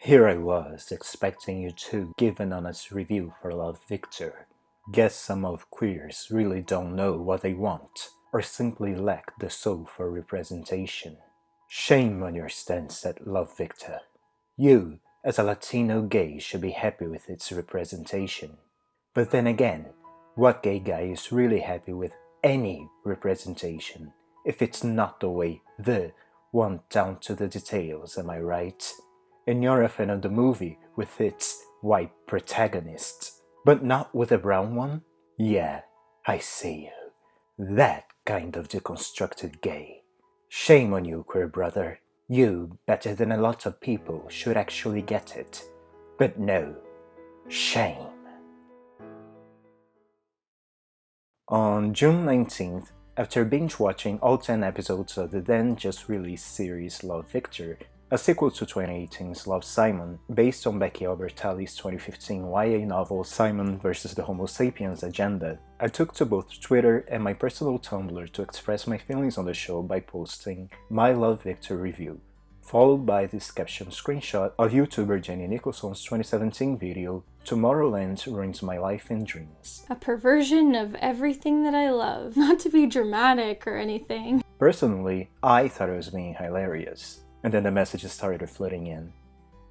Here I was, expecting you to give an honest review for Love Victor. Guess some of queers really don't know what they want, or simply lack the soul for representation. Shame on your stance at Love Victor. You, as a Latino gay, should be happy with its representation. But then again, what gay guy is really happy with any representation if it's not the way the one down to the details, am I right? And you're a fan of the movie with its white protagonist, but not with a brown one? Yeah, I see you. That kind of deconstructed gay. Shame on you, queer brother. You, better than a lot of people, should actually get it. But no, shame. On June 19th, after binge-watching all 10 episodes of the then just released series Love Victor, a sequel to 2018's Love Simon, based on Becky Albertalli's 2015 YA novel Simon vs. the Homo sapiens agenda, I took to both Twitter and my personal Tumblr to express my feelings on the show by posting my Love Victor review, followed by this caption screenshot of YouTuber Jenny Nicholson's 2017 video, Tomorrowland Ruins My Life and Dreams. A perversion of everything that I love. Not to be dramatic or anything. Personally, I thought it was being hilarious, and then the messages started flooding in.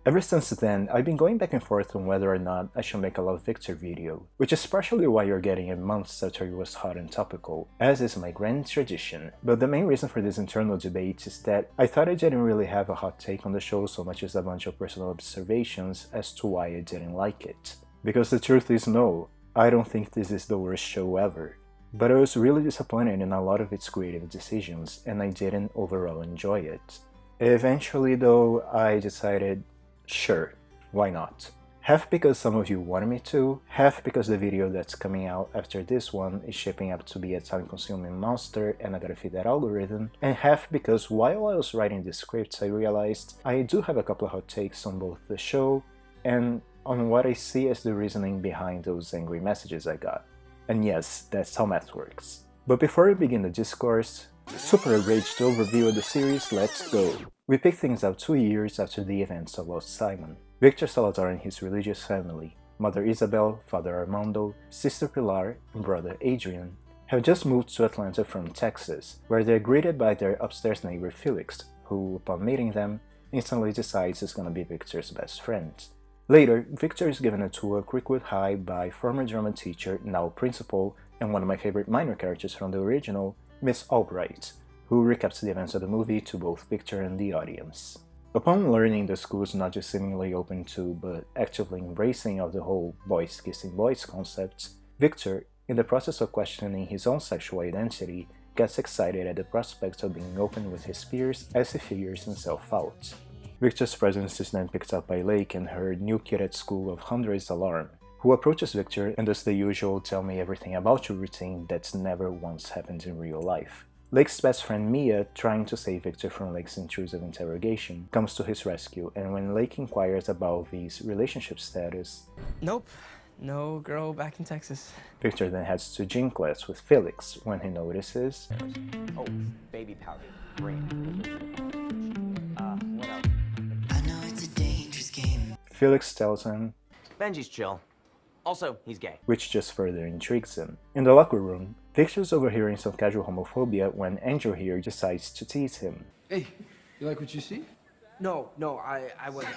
Ever since then, I've been going back and forth on whether or not I should make a Love Victor video, which is partially why you're getting it months after it was hot and topical, as is my grand tradition. But the main reason for this internal debate is that I thought I didn't really have a hot take on the show so much as a bunch of personal observations as to why I didn't like it. Because the truth is no, I don't think this is the worst show ever. But I was really disappointed in a lot of its creative decisions, and I didn't overall enjoy it. Eventually though, I decided, sure, why not? Half because some of you wanted me to, half because the video that's coming out after this one is shaping up to be a time-consuming monster and I gotta feed that algorithm, and half because while I was writing the scripts I realized I do have a couple of hot takes on both the show and on what I see as the reasoning behind those angry messages I got. And yes, that's how math works. But before we begin the discourse, super abridged overview of the series, let's go! We pick things up 2 years after the events of Lost Simon. Victor Salazar and his religious family, Mother Isabel, Father Armando, Sister Pilar, and Brother Adrian, have just moved to Atlanta from Texas, where they're greeted by their upstairs neighbor Felix, who, upon meeting them, instantly decides he's gonna be Victor's best friend. Later, Victor is given a tour of Creekwood High by former drama teacher, now principal, and one of my favorite minor characters from the original, Miss Albright, who recaps the events of the movie to both Victor and the audience. Upon learning the school is not just seemingly open to, but actively embracing of the whole boys kissing boys concept, Victor, in the process of questioning his own sexual identity, gets excited at the prospect of being open with his peers as he figures himself out. Victor's presence is then picked up by Lake and her new kid at school of Hundred's alarm, who approaches Victor and does the usual tell me everything about you routine that's never once happened in real life. Lake's best friend Mia, trying to save Victor from Lake's intrusive interrogation, comes to his rescue, and when Lake inquires about V's relationship status, Nope, no girl back in Texas. Victor then heads to gym class with Felix when he notices, Oh, baby powder. Bring it. What else? I know it's a dangerous game. Felix tells him, Benji's chill. Also, he's gay. which just further intrigues him. In the locker room, Victor's overhearing some casual homophobia when Andrew here decides to tease him. Hey, you like what you see? No, I wasn't.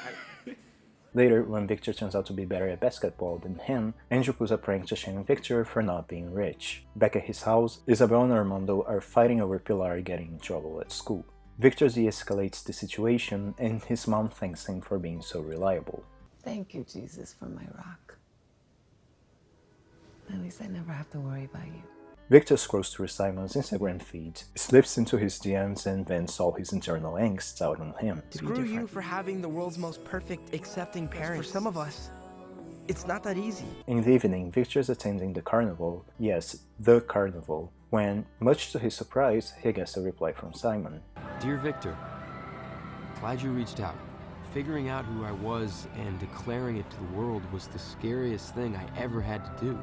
Later, when Victor turns out to be better at basketball than him, Andrew pulls a prank to shame Victor for not being rich. Back at his house, Isabel and Armando are fighting over Pilar getting in trouble at school. Victor de-escalates the situation, and his mom thanks him for being so reliable. Thank you, Jesus, for my rock. At least I never have to worry about you. Victor scrolls through Simon's Instagram feed, slips into his DMs and vents all his internal angst out on him. Screw you for having the world's most perfect, accepting parents. For some of us, it's not that easy. In the evening, Victor is attending the carnival, yes, the carnival, when, much to his surprise, he gets a reply from Simon. Dear Victor, glad you reached out. Figuring out who I was and declaring it to the world was the scariest thing I ever had to do.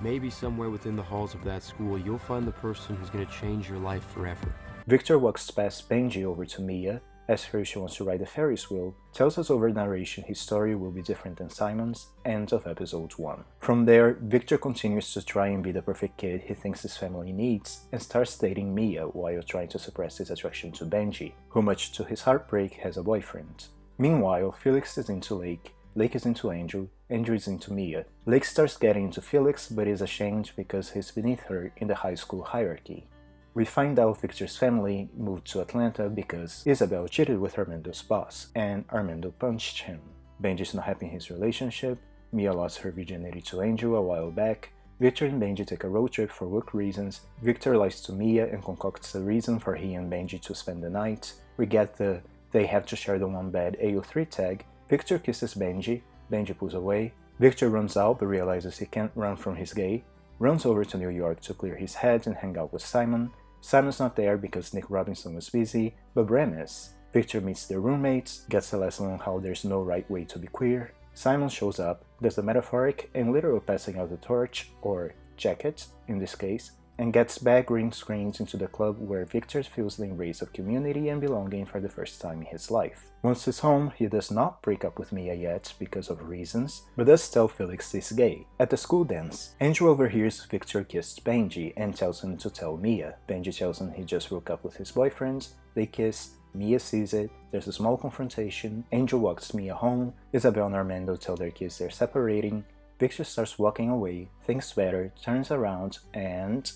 Maybe somewhere within the halls of that school, you'll find the person who's going to change your life forever. Victor walks past Benji over to Mia, asks her if she wants to ride the Ferris wheel, tells us over narration his story will be different than Simon's, end of episode 1. From there, Victor continues to try and be the perfect kid he thinks his family needs, and starts dating Mia while trying to suppress his attraction to Benji, who much to his heartbreak has a boyfriend. Meanwhile, Felix is into Lake, Lake is into Andrew, Andrew is into Mia. Lake starts getting into Felix but is ashamed because he's beneath her in the high school hierarchy. We find out Victor's family moved to Atlanta because Isabel cheated with Armando's boss, and Armando punched him. Benji's not happy in his relationship, Mia lost her virginity to Andrew a while back, Victor and Benji take a road trip for work reasons, Victor lies to Mia and concocts a reason for he and Benji to spend the night, we get the they have to share the one bed AO3 tag, Victor kisses Benji, Benji pulls away, Victor runs out but realizes he can't run from his gay, runs over to New York to clear his head and hang out with Simon. Simon's not there because Nick Robinson was busy, but Bram is. Victor meets their roommates, gets a lesson on how there's no right way to be queer. Simon shows up, does the metaphoric and literal passing of the torch, or jacket in this case, and gets back green screens into the club where Victor feels the embrace of community and belonging for the first time in his life. Once he's home, he does not break up with Mia yet because of reasons, but does tell Felix he's gay. At the school dance, Andrew overhears Victor kiss Benji and tells him to tell Mia. Benji tells him he just broke up with his boyfriend, they kiss, Mia sees it, there's a small confrontation, Andrew walks Mia home, Isabel and Armando tell their kids they're separating, Victor starts walking away, thinks better, turns around, and...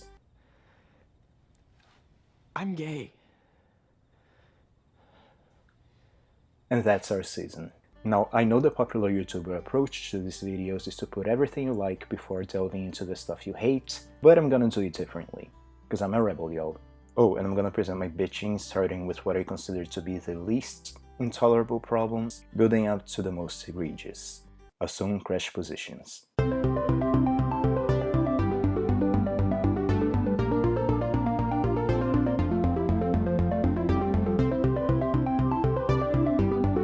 I'm gay. And that's our season. Now, I know the popular YouTuber approach to these videos is to put everything you like before delving into the stuff you hate, but I'm gonna do it differently, because I'm a rebel, y'all. Oh, and I'm gonna present my bitching starting with what I consider to be the least intolerable problems, building up to the most egregious. Assume crash positions.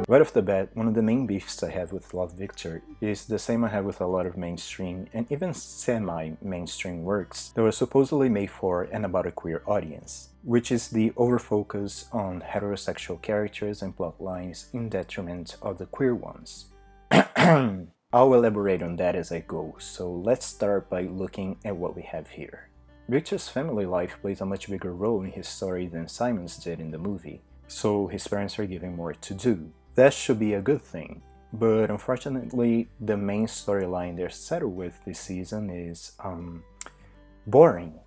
Right off the bat, one of the main beefs I have with Love Victor is the same I have with a lot of mainstream and even semi-mainstream works that were supposedly made for and about a queer audience, which is the overfocus on heterosexual characters and plot lines in detriment of the queer ones. I'll elaborate on that as I go, so let's start by looking at what we have here. Victor's family life plays a much bigger role in his story than Simon's did in the movie, so his parents are given more to do. That should be a good thing, but unfortunately the main storyline they're settled with this season is, boring.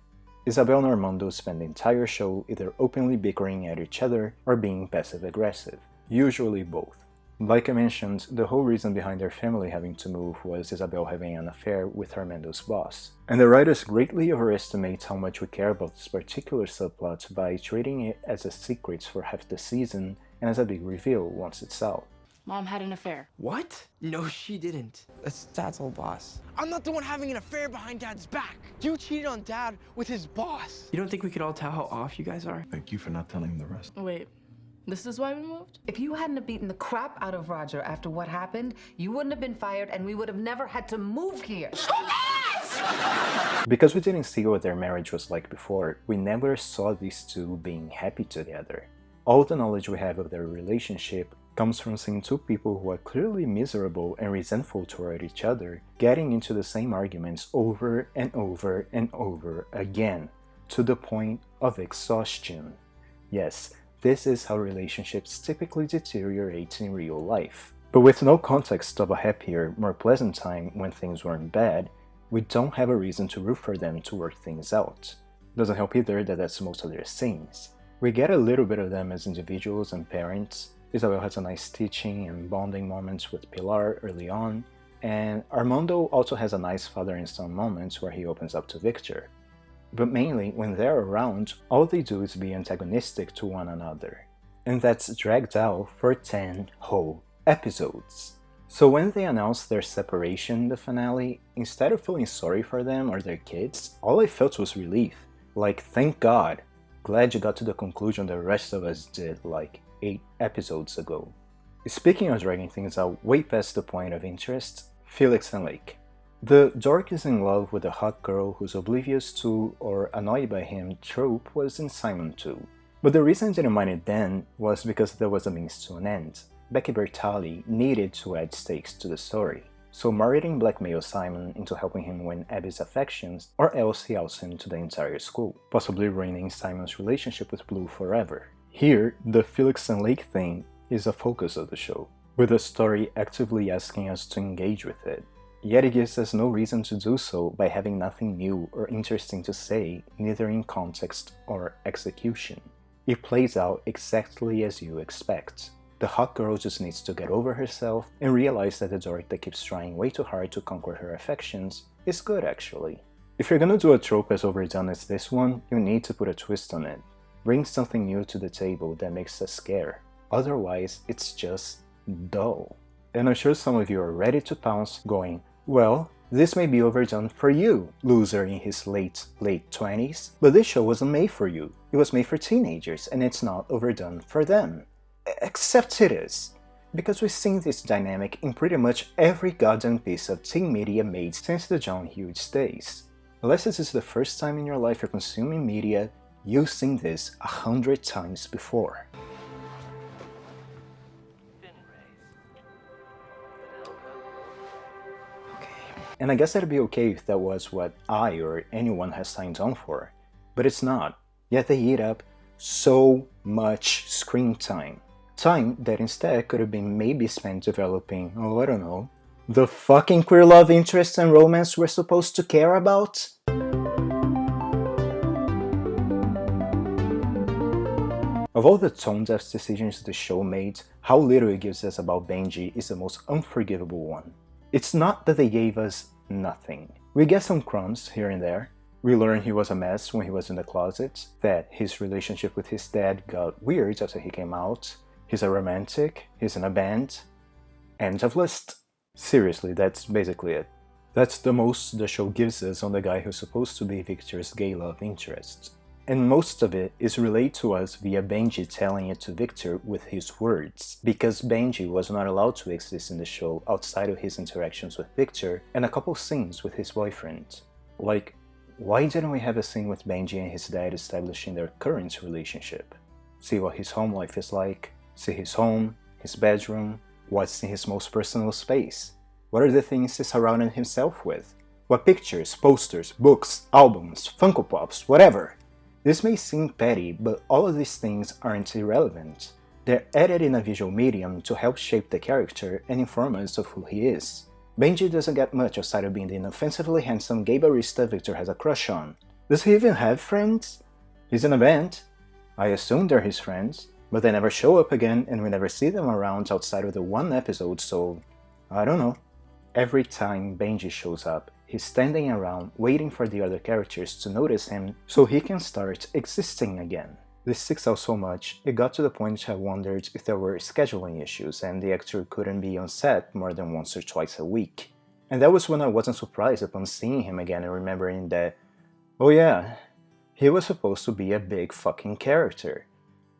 Isabel and Armando spend the entire show either openly bickering at each other or being passive-aggressive, usually both. Like I mentioned, the whole reason behind their family having to move was Isabel having an affair with Armando's boss. And the writers greatly overestimate how much we care about this particular subplot by treating it as a secret for half the season and as a big reveal once it's out. Mom had an affair. What? No, she didn't. That's Dad's old boss. I'm not the one having an affair behind Dad's back. You cheated on Dad with his boss. You don't think we could all tell how off you guys are? Thank you for not telling him the rest. Wait, this is why we moved? If you hadn't have beaten the crap out of Roger after what happened, you wouldn't have been fired and we would have never had to move here. Because we didn't see what their marriage was like before, we never saw these two being happy together. All the knowledge we have of their relationship comes from seeing two people who are clearly miserable and resentful toward each other getting into the same arguments over and over and over again, to the point of exhaustion. Yes, this is how relationships typically deteriorate in real life. But with no context of a happier, more pleasant time when things weren't bad, we don't have a reason to root for them to work things out. Doesn't help either that that's most of their scenes. We get a little bit of them as individuals and parents. Isabel has a nice teaching and bonding moments with Pilar early on, and Armando also has a nice father and son moments where he opens up to Victor. But mainly, when they're around, all they do is be antagonistic to one another. And that's dragged out for 10 whole episodes. So when they announced their separation in the finale, instead of feeling sorry for them or their kids, all I felt was relief. Like, thank God. Glad you got to the conclusion the rest of us did like 8 episodes ago. Speaking of dragging things out way past the point of interest, Felix and Lake. The dork is in love with a hot girl who's oblivious to or annoyed by him trope was in Simon too. But the reason I didn't mind it then was because there was a means to an end. Becky Bertali needed to add stakes to the story. So Martin blackmailed Simon into helping him win Abby's affections, or else he outs him to the entire school, possibly ruining Simon's relationship with Blue forever. Here, the Felix and Lake thing is a focus of the show, with the story actively asking us to engage with it. Yet it gives us no reason to do so by having nothing new or interesting to say, neither in context or execution. It plays out exactly as you expect. The hot girl just needs to get over herself and realize that the dork that keeps trying way too hard to conquer her affections is good actually. If you're gonna do a trope as overdone as this one, you need to put a twist on it. Bring something new to the table that makes us care. Otherwise, it's just dull. And I'm sure some of you are ready to pounce, going, well, this may be overdone for you, loser in his late 20s, but this show wasn't made for you. It was made for teenagers, and it's not overdone for them. Except it is, because we've seen this dynamic in pretty much every goddamn piece of teen media made since the John Hughes days. Unless this is the first time in your life you're consuming media, you've seen this 100 times before. And I guess that'd be okay if that was what I or anyone has signed on for, but it's not. Yet they eat up so much screen time. Time that instead could have been maybe spent developing, oh I don't know, the fucking queer love interest and romance we're supposed to care about? Of all the tone-deaf decisions the show made, how little it gives us about Benji is the most unforgivable one. It's not that they gave us nothing. We get some crumbs here and there. We learn he was a mess when he was in the closet, that his relationship with his dad got weird after he came out, he's a romantic, he's in a band. End of list. Seriously, that's basically it. That's the most the show gives us on the guy who's supposed to be Victor's gay love interest. And most of it is relayed to us via Benji telling it to Victor with his words, because Benji was not allowed to exist in the show outside of his interactions with Victor and a couple scenes with his boyfriend. Like, why didn't we have a scene with Benji and his dad establishing their current relationship? See what his home life is like, see his home, his bedroom, what's in his most personal space, what are the things he surrounded himself with, what pictures, posters, books, albums, Funko Pops, whatever. This may seem petty, but all of these things aren't irrelevant. They're added in a visual medium to help shape the character and inform us of who he is. Benji doesn't get much outside of being the inoffensively handsome gay barista Victor has a crush on. Does he even have friends? He's in a band. I assume they're his friends, but they never show up again and we never see them around outside of the one episode, so I don't know. Every time Benji shows up, he's standing around waiting for the other characters to notice him so he can start existing again. This sticks out so much, it got to the point I wondered if there were scheduling issues and the actor couldn't be on set more than once or twice a week. And that was when I wasn't surprised upon seeing him again and remembering that, oh yeah, he was supposed to be a big fucking character.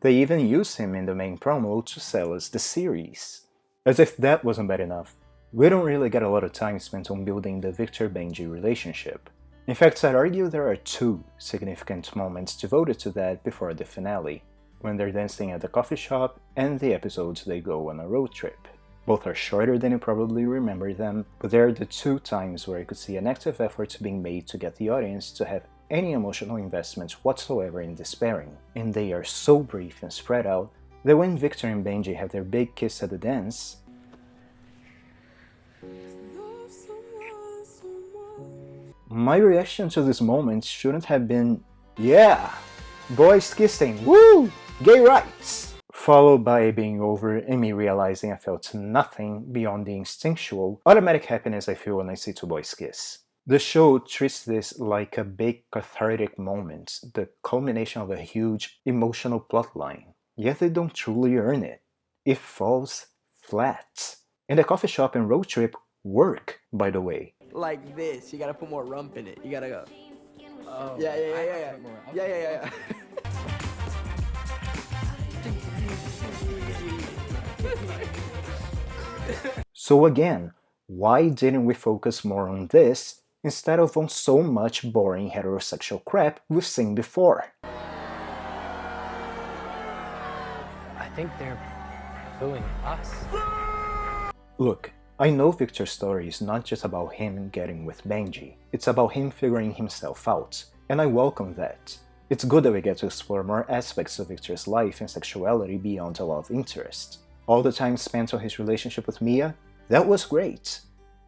They even used him in the main promo to sell us the series. As if that wasn't bad enough, we don't really get a lot of time spent on building the Victor-Benji relationship. In fact, I'd argue there are two significant moments devoted to that before the finale, when they're dancing at the coffee shop and the episodes they go on a road trip. Both are shorter than you probably remember them, but they're the two times where I could see an active effort being made to get the audience to have any emotional investment whatsoever in despairing, and they are so brief and spread out that when Victor and Benji have their big kiss at the dance, my reaction to this moment shouldn't have been, yeah, boys kissing, woo, gay rights, followed by being over and me realizing I felt nothing beyond the instinctual, automatic happiness I feel when I see two boys kiss. The show treats this like a big cathartic moment, the culmination of a huge emotional plotline, yet they don't truly earn it. It falls flat. And the coffee shop and road trip work, by the way. Like this. You gotta put more rump in it. You gotta go. Oh. Yeah. So again, why didn't we focus more on this instead of on so much boring heterosexual crap we've seen before? think they're booing us. Look, I know Victor's story is not just about him getting with Benji, it's about him figuring himself out, and I welcome that. It's good that we get to explore more aspects of Victor's life and sexuality beyond a love interest. All the time spent on his relationship with Mia, that was great.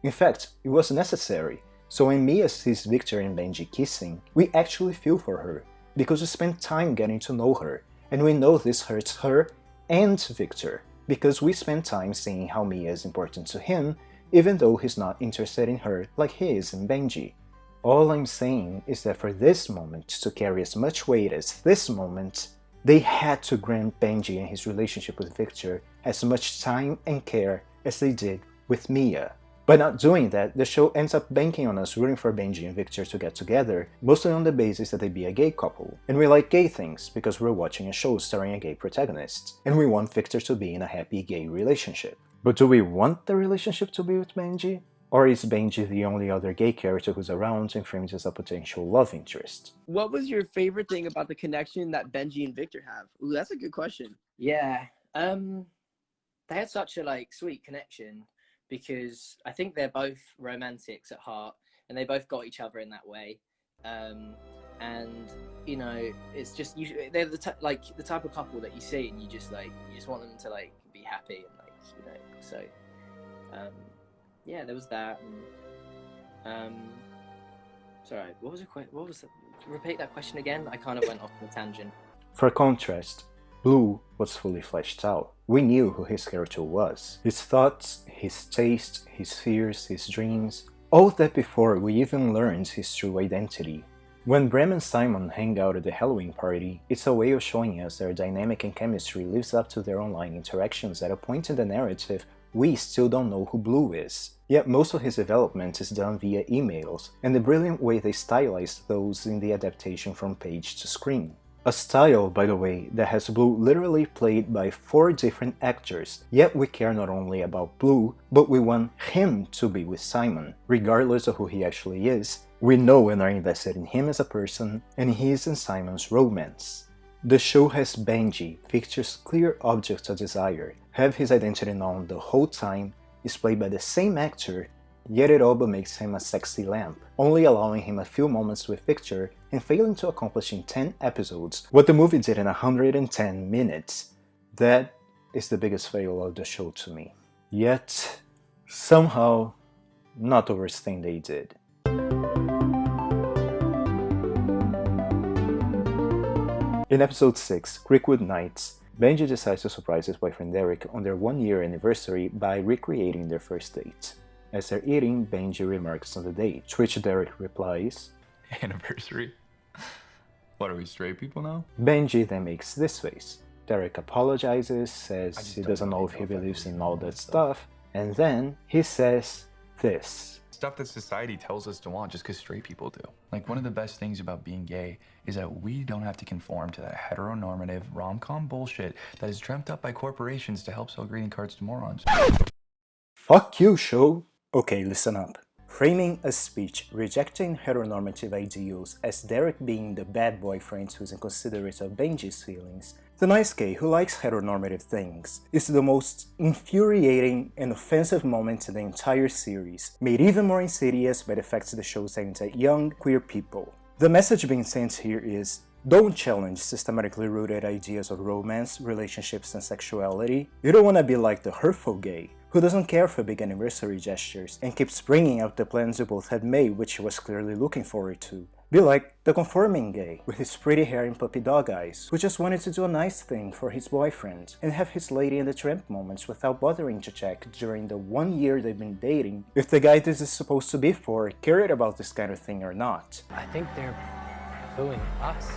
In fact, it was necessary, so when Mia sees Victor and Benji kissing, we actually feel for her, because we spent time getting to know her, and we know this hurts her and Victor, because we spend time seeing how Mia is important to him, even though he's not interested in her like he is in Benji. All I'm saying is that for this moment to carry as much weight as this moment, they had to grant Benji and his relationship with Victor as much time and care as they did with Mia. By not doing that, the show ends up banking on us rooting for Benji and Victor to get together, mostly on the basis that they be a gay couple. And we like gay things because we're watching a show starring a gay protagonist, and we want Victor to be in a happy gay relationship. But do we want the relationship to be with Benji? Or is Benji the only other gay character who's around and framed as a potential love interest? What was your favorite thing about the connection that Benji and Victor have? Ooh, that's a good question. Yeah, they had such a sweet connection because I think they're both romantics at heart and they both got each other in that way. And you know, it's just they're the type of couple that you see and you just want them to be happy and so yeah, there was that. And, sorry, what was the, repeat that question again? I kind of went off on a tangent. For contrast, Blue was fully fleshed out. We knew who his character was. His thoughts, his taste, his fears, his dreams. All that before we even learned his true identity. When Bram and Simon hang out at the Halloween party, it's a way of showing us their dynamic and chemistry lives up to their online interactions at a point in the narrative we still don't know who Blue is. Yet most of his development is done via emails, and the brilliant way they stylized those in the adaptation from page to screen. A style, by the way, that has Blue literally played by 4 different actors, yet we care not only about Blue, but we want him to be with Simon, regardless of who he actually is. We know and are invested in him as a person, and he is in Simon's romance. The show has Benji, Victor's clear object of desire, have his identity known the whole time, is played by the same actor, yet it all but makes him a sexy lamp, only allowing him a few moments with Victor and failing to accomplish in 10 episodes what the movie did in 110 minutes. That is the biggest fail of the show to me. Yet, somehow, not the worst thing they did. In episode 6, Creekwood Nights, Benji decides to surprise his boyfriend Derek on their 1-year anniversary by recreating their first date. As they're eating, Benji remarks on the date, to which Derek replies, "Anniversary? What, are we straight people now?" Benji then makes this face. Derek apologizes, says he doesn't know if he believes in all that stuff, and then he says this. Stuff that society tells us to want just because straight people do. Like, one of the best things about being gay is that we don't have to conform to that heteronormative rom-com bullshit that is dreamt up by corporations to help sell greeting cards to morons. Fuck you, show! Okay, listen up. Framing a speech rejecting heteronormative ideals as Derek being the bad boyfriend who's inconsiderate of Benji's feelings, the nice gay who likes heteronormative things, is the most infuriating and offensive moment in the entire series, made even more insidious by the fact the show's aimed at young, queer people. The message being sent here is, don't challenge systematically rooted ideas of romance, relationships, and sexuality. You don't want to be like the hurtful gay, who doesn't care for big anniversary gestures and keeps bringing out the plans you both had made which he was clearly looking forward to. Be like the conforming gay, with his pretty hair and puppy dog eyes, who just wanted to do a nice thing for his boyfriend and have his Lady and the Tramp moments without bothering to check during the 1 year they've been dating if the guy this is supposed to be for cared about this kind of thing or not. I think they're booing us.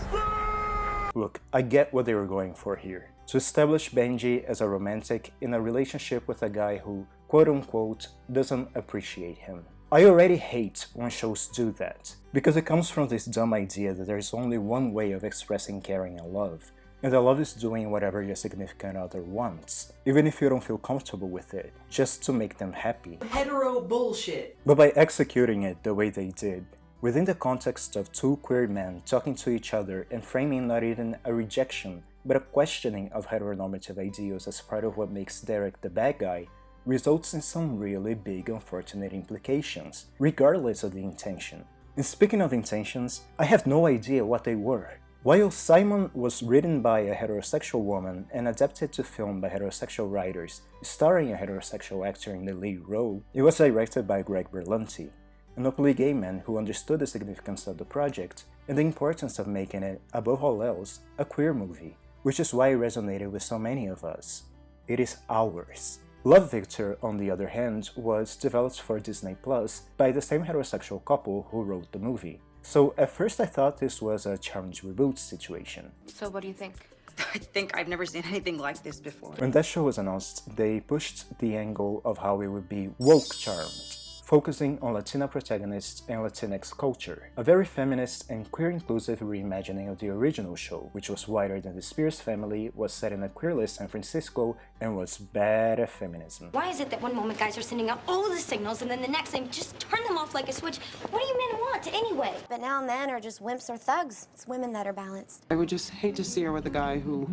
Look, I get what they were going for here. To establish Benji as a romantic in a relationship with a guy who, quote-unquote, doesn't appreciate him. I already hate when shows do that, because it comes from this dumb idea that there's only one way of expressing caring and love, and that love is doing whatever your significant other wants, even if you don't feel comfortable with it, just to make them happy. Hetero bullshit! But by executing it the way they did, within the context of 2 queer men talking to each other and framing not even a rejection, but a questioning of heteronormative ideals as part of what makes Derek the bad guy results in some really big unfortunate implications, regardless of the intention. And speaking of intentions, I have no idea what they were. While Simon was written by a heterosexual woman and adapted to film by heterosexual writers, starring a heterosexual actor in the lead role, it was directed by Greg Berlanti, an openly gay man who understood the significance of the project and the importance of making it, above all else, a queer movie, which is why it resonated with so many of us. It is ours. Love, Victor, on the other hand, was developed for Disney Plus by the same heterosexual couple who wrote the movie. So at first I thought this was a Charmed reboot situation. So what do you think? I think I've never seen anything like this before. When that show was announced, they pushed the angle of how it would be woke Charmed, focusing on Latina protagonists and Latinx culture, a very feminist and queer-inclusive reimagining of the original show, which was wider than the Spears family, was set in a queerless San Francisco, and was bad at feminism. Why is it that one moment guys are sending out all the signals and then the next they just turn them off like a switch? What do you men want anyway? But now men are just wimps or thugs. It's women that are balanced. I would just hate to see her with a guy who,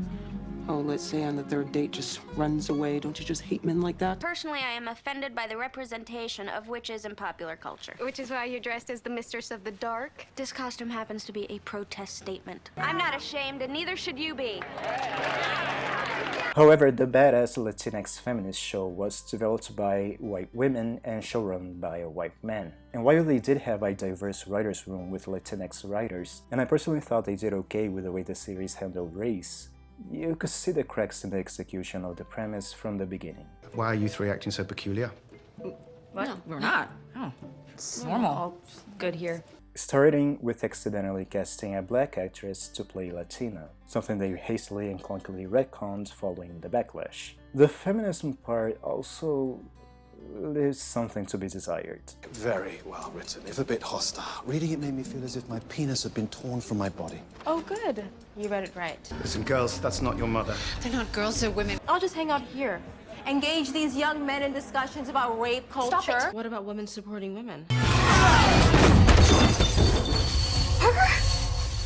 let's say on the third date just runs away. Don't you just hate men like that? Personally, I am offended by the representation of witches in popular culture. Which is why you're dressed as the Mistress of the Dark? This costume happens to be a protest statement. I'm not ashamed, and neither should you be. However, the badass Latinx feminist show was developed by white women and showrun by a white man. And while they did have a diverse writers' room with Latinx writers, and I personally thought they did okay with the way the series handled race, you could see the cracks in the execution of the premise from the beginning. Why are you three acting so peculiar? What? No, we're not. Oh, it's normal. All good here. Starting with accidentally casting a black actress to play Latina, something they hastily and clunkily retconned following the backlash. The feminism part also leaves something to be desired. Very well written, if a bit hostile. Reading it made me feel as if my penis had been torn from my body. Oh, good. You read it right. Listen, girls, that's not your mother. They're not girls, they're women. I'll just hang out here. Engage these young men in discussions about rape culture. Stop it. What about women supporting women?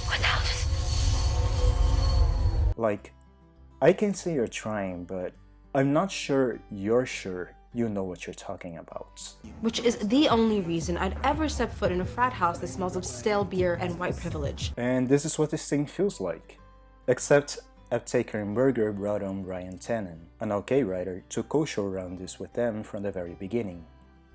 What the hell just... Like, I can see you're trying, but I'm not sure you're sure you know what you're talking about. Which is the only reason I'd ever step foot in a frat house that smells of stale beer and white privilege. And this is what this thing feels like. Except Aptaker and Berger brought on Ryan Tannen, an OK writer, to co-showrun this with them from the very beginning.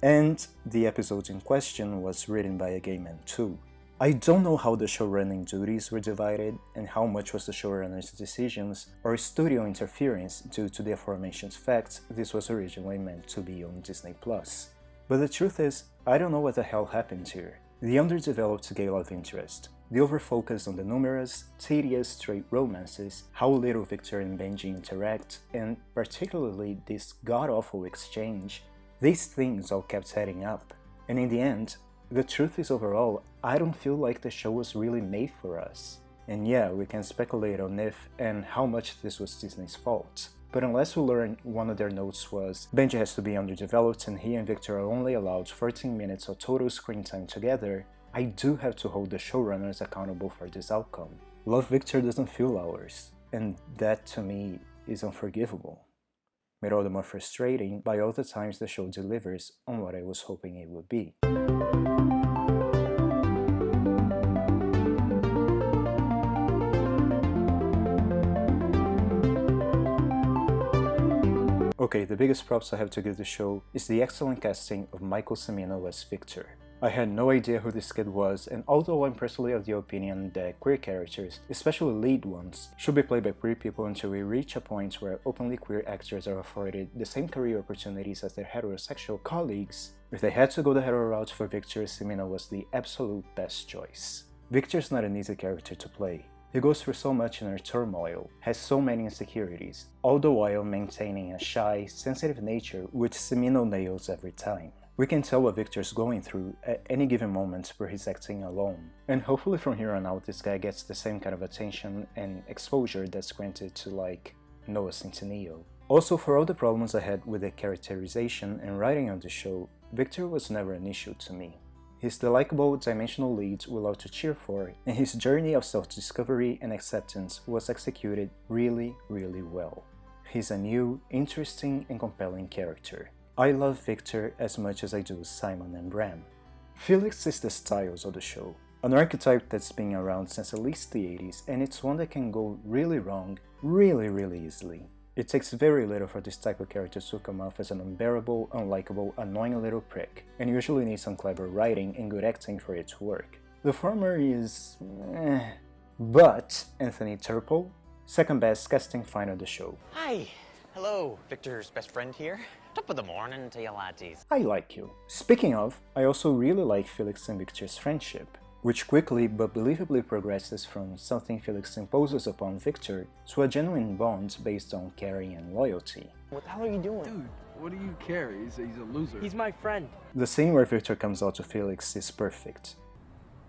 And the episode in question was written by a gay man too. I don't know how the showrunning duties were divided and how much was the showrunner's decisions or studio interference due to the aforementioned fact this was originally meant to be on Disney+. But the truth is, I don't know what the hell happened here. The underdeveloped gay love interest, the overfocus on the numerous, tedious straight romances, how little Victor and Benji interact, and particularly this god-awful exchange, these things all kept adding up. And in the end, the truth is overall, I don't feel like the show was really made for us. And yeah, we can speculate on if and how much this was Disney's fault. But unless we learn one of their notes was, Benji has to be underdeveloped and he and Victor are only allowed 14 minutes of total screen time together, I do have to hold the showrunners accountable for this outcome. Love Victor doesn't feel ours, and that to me is unforgivable. Made all the more frustrating by all the times the show delivers on what I was hoping it would be. Okay, the biggest props I have to give the show is the excellent casting of Michael Cimino as Victor. I had no idea who this kid was, and although I'm personally of the opinion that queer characters, especially lead ones, should be played by queer people until we reach a point where openly queer actors are afforded the same career opportunities as their heterosexual colleagues, if they had to go the hetero route for Victor, Cimino was the absolute best choice. Victor's not an easy character to play. He goes through so much inner turmoil, has so many insecurities, all the while maintaining a shy, sensitive nature which Cimino nails every time. We can tell what Victor's going through at any given moment where he's acting alone. And hopefully from here on out this guy gets the same kind of attention and exposure that's granted to like Noah Centineo. Also, for all the problems I had with the characterization and writing of the show, Victor was never an issue to me. He's the likable, dimensional lead we love to cheer for, and his journey of self-discovery and acceptance was executed really, really well. He's a new, interesting, and compelling character. I love Victor as much as I do Simon and Bram. Felix is the Styles of the show, an archetype that's been around since at least the 80s, and it's one that can go really wrong really easily. It takes very little for this type of character to come off as an unbearable, unlikable, annoying little prick, and usually needs some clever writing and good acting for it to work. The former is but Anthony Turple, second best casting find of the show. Hi, hello, Victor's best friend here. Top of the morning to you laddies. I like you. Speaking of, I also really like Felix and Victor's friendship, which quickly but believably progresses from something Felix imposes upon Victor to a genuine bond based on caring and loyalty. What the hell are you doing? Dude, what do you care? He's a loser. He's my friend. The scene where Victor comes out to Felix is perfect.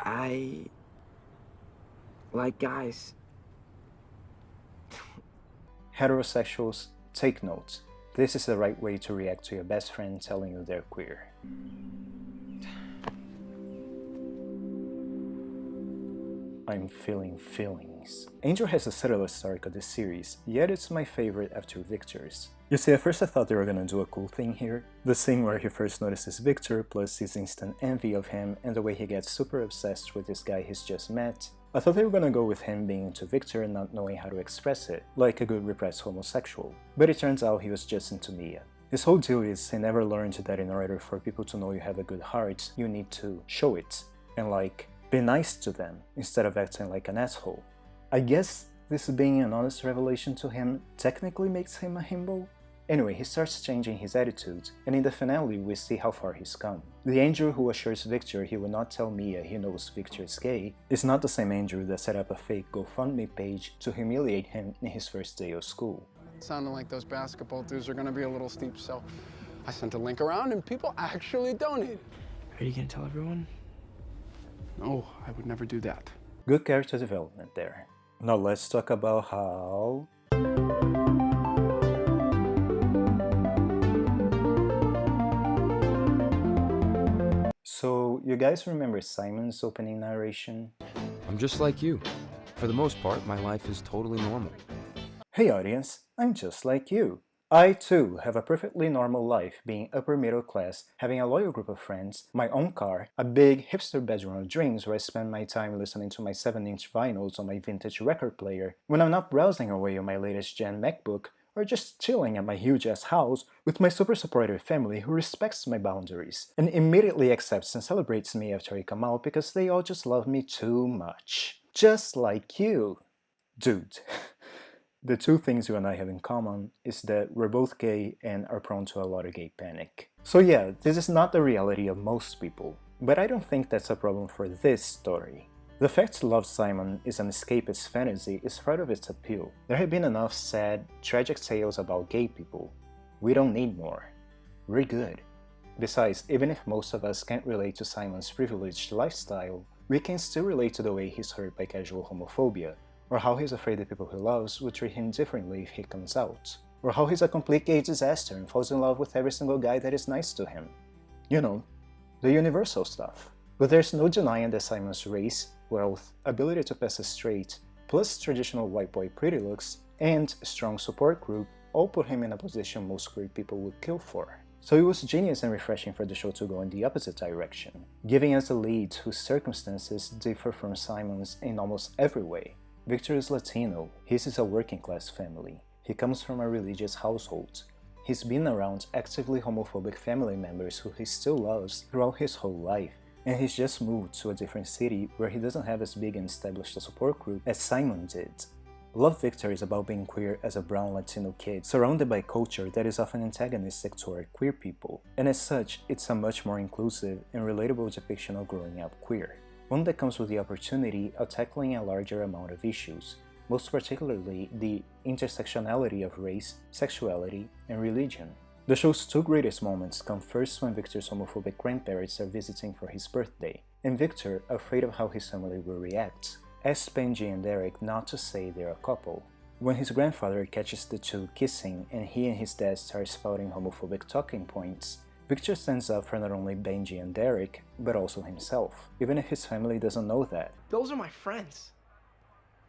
I like guys. Heterosexuals, take note. This is the right way to react to your best friend telling you they're queer. I'm feeling feelings. Angel has the subtlest arc of the series, yet it's my favorite after Victor's. You see, at first I thought they were gonna do a cool thing here. The scene where he first notices Victor, plus his instant envy of him, and the way he gets super obsessed with this guy he's just met. I thought they were gonna go with him being into Victor and not knowing how to express it, like a good repressed homosexual. But it turns out he was just into Mia. His whole deal is he never learned that in order for people to know you have a good heart, you need to show it. And like, be nice to them, instead of acting like an asshole. I guess this being an honest revelation to him technically makes him a himbo? Anyway, he starts changing his attitude, and in the finale we see how far he's come. The Andrew who assures Victor he will not tell Mia he knows Victor's gay is not the same Andrew that set up a fake GoFundMe page to humiliate him in his first day of school. It sounded like those basketball dues are gonna be a little steep, so I sent a link around and people actually donated. Are you gonna tell everyone? No, I would never do that. Good character development there. Now let's talk about how... So, you guys remember Simon's opening narration? I'm just like you. For the most part, my life is totally normal. Hey audience, I'm just like you. I too have a perfectly normal life, being upper middle class, having a loyal group of friends, my own car, a big hipster bedroom of dreams where I spend my time listening to my 7-inch vinyls on my vintage record player, when I'm not browsing away on my latest gen MacBook, or just chilling at my huge-ass house with my super supportive family who respects my boundaries, and immediately accepts and celebrates me after I come out because they all just love me too much. Just like you. Dude. The two things you and I have in common is that we're both gay and are prone to a lot of gay panic. So yeah, this is not the reality of most people, but I don't think that's a problem for this story. The fact Love, Simon is an escapist fantasy is part of its appeal. There have been enough sad, tragic tales about gay people. We don't need more. We're good. Besides, even if most of us can't relate to Simon's privileged lifestyle, we can still relate to the way he's hurt by casual homophobia, or how he's afraid the people he loves will treat him differently if he comes out, or how he's a complete gay disaster and falls in love with every single guy that is nice to him. You know, the universal stuff. But there's no denying that Simon's race, wealth, ability to pass as straight, plus traditional white boy pretty looks, and strong support group all put him in a position most queer people would kill for. So it was genius and refreshing for the show to go in the opposite direction, giving us a lead whose circumstances differ from Simon's in almost every way. Victor is Latino, his is a working-class family, he comes from a religious household, he's been around actively homophobic family members who he still loves throughout his whole life, and he's just moved to a different city where he doesn't have as big and established a support group as Simon did. Love, Victor is about being queer as a brown Latino kid, surrounded by culture that is often antagonistic toward queer people, and as such, it's a much more inclusive and relatable depiction of growing up queer. One that comes with the opportunity of tackling a larger amount of issues, most particularly the intersectionality of race, sexuality, and religion. The show's two greatest moments come first when Victor's homophobic grandparents are visiting for his birthday, and Victor afraid of how his family will react. Asks Benji and Derek not to say they're a couple. When his grandfather catches the two kissing and he and his dad start spouting homophobic talking points, Victor stands up for not only Benji and Derek, but also himself, even if his family doesn't know that. Those are my friends.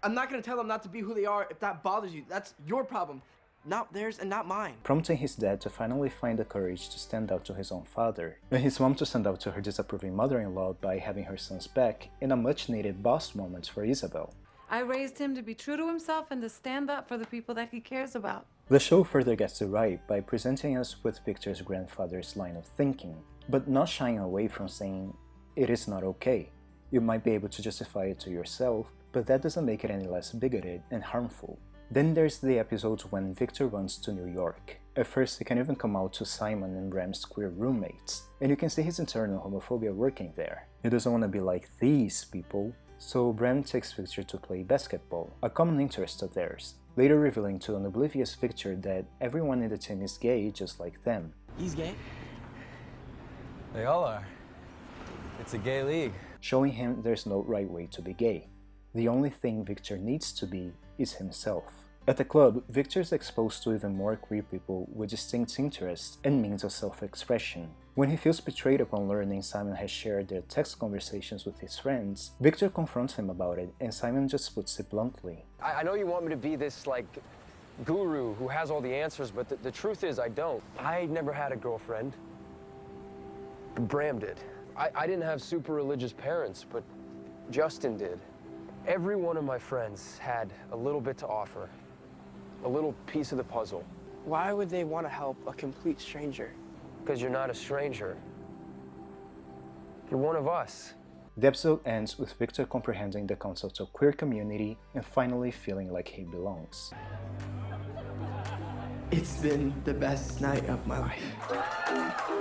I'm not gonna tell them not to be who they are if that bothers you. That's your problem, not theirs and not mine. Prompting his dad to finally find the courage to stand up to his own father, and his mom to stand up to her disapproving mother-in-law by having her sons back in a much-needed boss moment for Isabel. I raised him to be true to himself and to stand up for the people that he cares about. The show further gets it right by presenting us with Victor's grandfather's line of thinking, but not shying away from saying, it is not okay. You might be able to justify it to yourself, but that doesn't make it any less bigoted and harmful. Then there's the episodes when Victor runs to New York. At first he can even come out to Simon and Bram's queer roommates, and you can see his internal homophobia working there. He doesn't want to be like these people, so Bram takes Victor to play basketball, a common interest of theirs, later revealing to an oblivious Victor that everyone in the team is gay just like them. He's gay? They all are. It's a gay league. Showing him there's no right way to be gay. The only thing Victor needs to be is himself. At the club, Victor is exposed to even more queer people with distinct interests and means of self-expression. When he feels betrayed upon learning Simon has shared their text conversations with his friends, Victor confronts him about it, and Simon just puts it bluntly. I know you want me to be this, like, guru who has all the answers, but the truth is I don't. I never had a girlfriend. Bram did. I didn't have super religious parents, but Justin did. Every one of my friends had a little bit to offer, a little piece of the puzzle. Why would they want to help a complete stranger? Because you're not a stranger. You're one of us. The episode ends with Victor comprehending the concept of queer community and finally feeling like he belongs. It's been the best night of my life.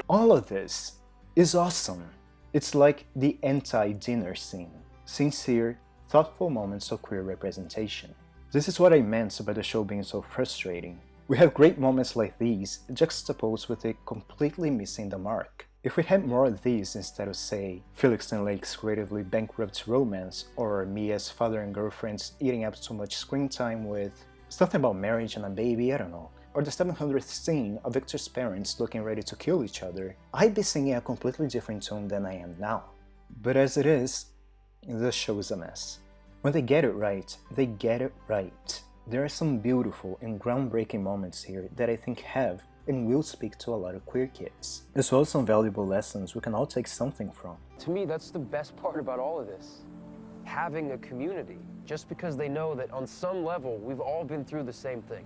All of this is awesome. It's like the anti-dinner scene. Sincere, thoughtful moments of queer representation. This is what I meant by the show being so frustrating. We have great moments like these, juxtaposed with it completely missing the mark. If we had more of these instead of, say, Felix and Lake's creatively bankrupt romance, or Mia's father and girlfriends eating up too much screen time with something about marriage and a baby, I don't know, or the 700th scene of Victor's parents looking ready to kill each other, I'd be singing a completely different tune than I am now. But as it is, the show is a mess. When they get it right, they get it right. There are some beautiful and groundbreaking moments here that I think have and will speak to a lot of queer kids, as well as some valuable lessons we can all take something from. To me, that's the best part about all of this. Having a community, just because they know that on some level, we've all been through the same thing.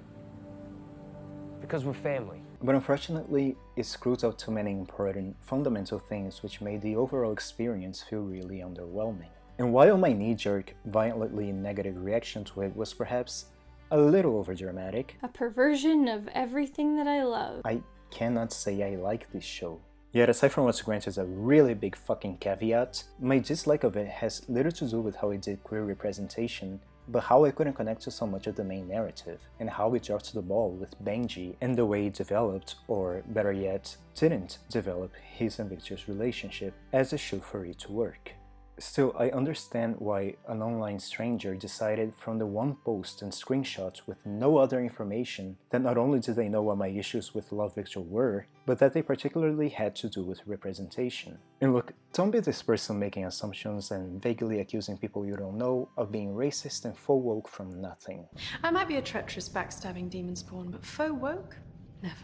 Because we're family. But unfortunately, it screws out too many important, fundamental things which made the overall experience feel really underwhelming. And while my knee-jerk, violently negative reaction to it was perhaps a little overdramatic, A perversion of everything that I love. I cannot say I like this show. Yet aside from what's granted as a really big fucking caveat, my dislike of it has little to do with how it did queer representation, but how I couldn't connect to so much of the main narrative, and how it dropped the ball with Benji and the way it developed, or better yet, didn't develop his and Victor's relationship as it should for it to work. Still, I understand why an online stranger decided from the one post and screenshots with no other information that not only did they know what my issues with Love Victor were, but that they particularly had to do with representation. And look, don't be this person making assumptions and vaguely accusing people you don't know of being racist and faux woke from nothing. I might be a treacherous, backstabbing demon spawn, but faux woke? Never.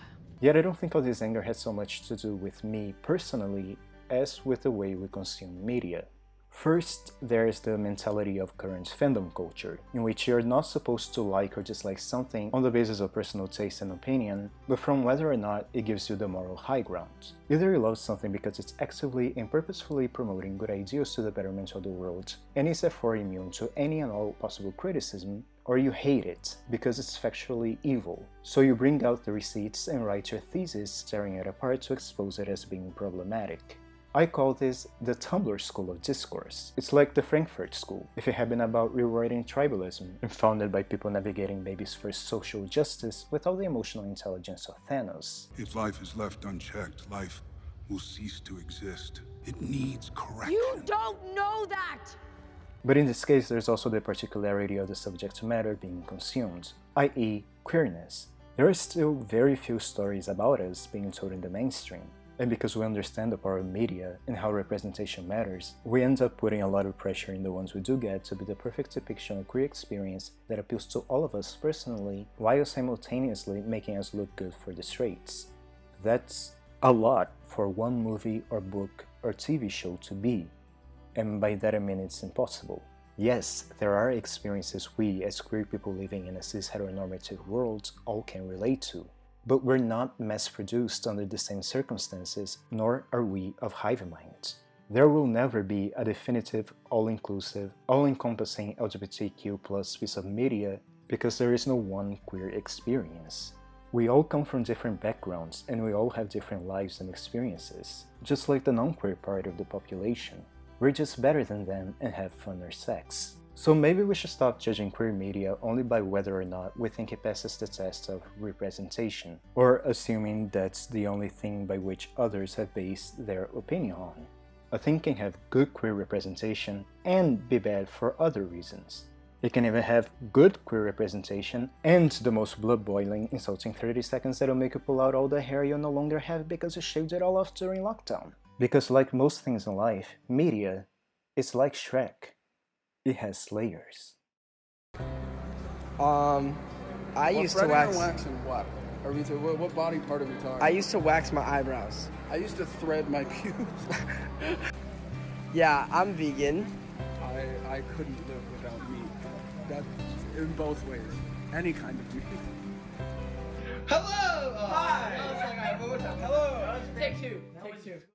Yet I don't think all this anger has so much to do with me personally as with the way we consume media. First, there is the mentality of current fandom culture, in which you're not supposed to like or dislike something on the basis of personal taste and opinion, but from whether or not it gives you the moral high ground. Either you love something because it's actively and purposefully promoting good ideas to the betterment of the world, and is therefore immune to any and all possible criticism, or you hate it because it's factually evil, so you bring out the receipts and write your thesis tearing it apart to expose it as being problematic. I call this the Tumblr school of discourse. It's like the Frankfurt School, if it had been about rewriting tribalism, and founded by people navigating babies for social justice without the emotional intelligence of Thanos. If life is left unchecked, life will cease to exist. It needs correction. You don't know that! But in this case, there's also the particularity of the subject matter being consumed, i.e. queerness. There are still very few stories about us being told in the mainstream. And because we understand the power of media and how representation matters, we end up putting a lot of pressure in the ones we do get to be the perfect depiction of queer experience that appeals to all of us personally, while simultaneously making us look good for the straights. That's a lot for one movie or book or TV show to be, and by that I mean it's impossible. Yes, there are experiences we as queer people living in a cis-heteronormative world all can relate to, but we're not mass-produced under the same circumstances, nor are we of hive minds. There will never be a definitive, all-inclusive, all-encompassing LGBTQ+ piece of media because there is no one queer experience. We all come from different backgrounds and we all have different lives and experiences, just like the non-queer part of the population. We're just better than them and have funner sex. So maybe we should stop judging queer media only by whether or not we think it passes the test of representation, or assuming that's the only thing by which others have based their opinion on. A thing can have good queer representation and be bad for other reasons. It can even have good queer representation and the most blood-boiling, insulting 30 seconds that'll make you pull out all the hair you no longer have because you shaved it all off during lockdown. Because like most things in life, media is like Shrek. It has layers. I used to wax. Waxing what? What body part are we talking? I used to wax my eyebrows. I used to thread my pubes. Yeah, I'm vegan. I couldn't live without meat. That in both ways. Any kind of meat. Hello! Hi! Hello! Take two.